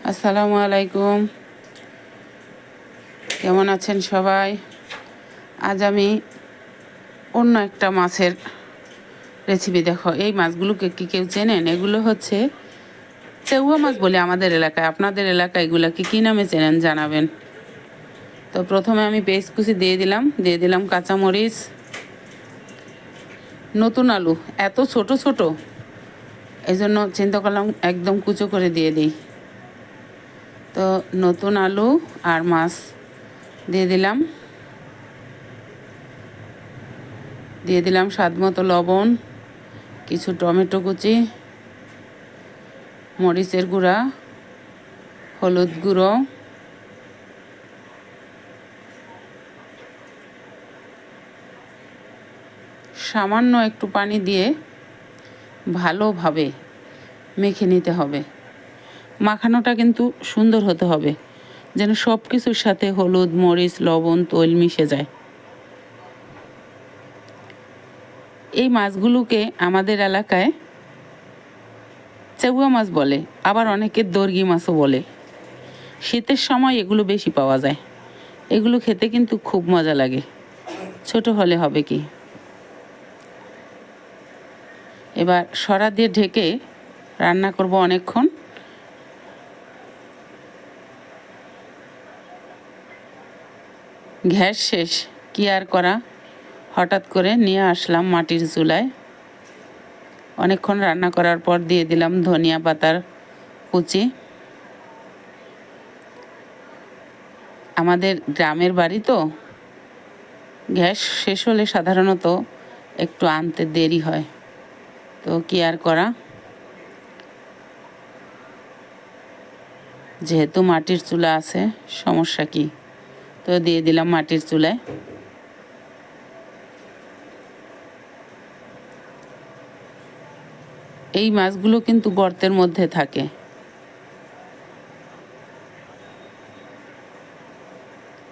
আসসালামু আলাইকুম, কেমন আছেন সবাই? আজ আমি অন্য একটা মাছের রেসিপি। দেখো, এই মাছগুলোকে কি কেউ চেনেন? এগুলো হচ্ছে চেউয়া মাছ বলে আমাদের এলাকায়। আপনাদের এলাকায় এগুলোকে কী নামে চেনেন জানাবেন। তো প্রথমে আমি পেঁয়াজ কুচি দিয়ে দিলাম কাঁচামরিচ, নতুন আলু এত ছোট ছোট, এই জন্য চিন্তা করলাম একদম কুচো করে দিয়ে দিই। তো নতুন আলু আর মাছ দিয়ে দিলাম স্বাদ মতো লবণ, কিছু টমেটো কুচি, মরিচের গুঁড়া, হলুদ গুঁড়ো, সামান্য একটু পানি দিয়ে ভালোভাবে মেখে নিতে হবে। মাখানোটা কিন্তু সুন্দর হতে হবে, যেন সব কিছুর সাথে হলুদ, মরিচ, লবণ, তৈল মিশে যায়। এই মাছগুলোকে আমাদের এলাকায় চেউয়া মাছ বলে, আবার অনেকে দর্গি মাছও বলে। শীতের সময় এগুলো বেশি পাওয়া যায়। এগুলো খেতে কিন্তু খুব মজা লাগে, ছোট হলে হবে কি। এবার সরা দিয়ে ঢেকে রান্না করব অনেকক্ষণ। গ্যাস শেষ, কি আর করা, হঠাৎ করে নিয়ে আসলাম মাটির চুলায়। অনেকক্ষণ রান্না করার পর দিয়ে দিলাম ধনিয়া পাতার কুচি। আমাদের গ্রামের বাড়ি তো, গ্যাস শেষ হলে সাধারণত একটু আনতে দেরি হয়, তো কি আর করা। যেহেতু মাটির চুলা আছে, সমস্যা কি, তো দিয়ে দিলাম মাটির চুলায়। এই মাছগুলো কিন্তু গর্তের মধ্যে থাকে।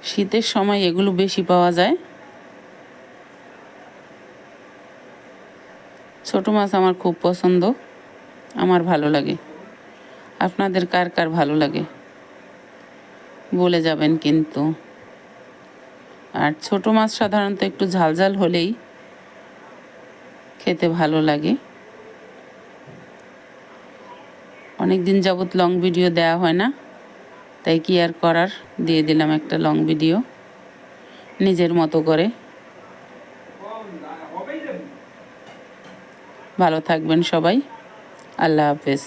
শীতের সময় এগুলো বেশি পাওয়া যায়। ছোট মাছ আমার খুব পছন্দ, আমার ভালো লাগে। আপনাদের কার কার ভালো লাগে বলে যাবেন কিন্তু। আর ছোট মাছ সাধারণত একটু ঝালঝাল হলেই খেতে ভালো লাগে। অনেক দিন যাবৎ লং ভিডিও দেওয়া হয় না, তাই কি আর করার, দিয়ে দিলাম একটা লং ভিডিও নিজের মতো করে। ভালো থাকবেন সবাই, আল্লাহ হাফেজ।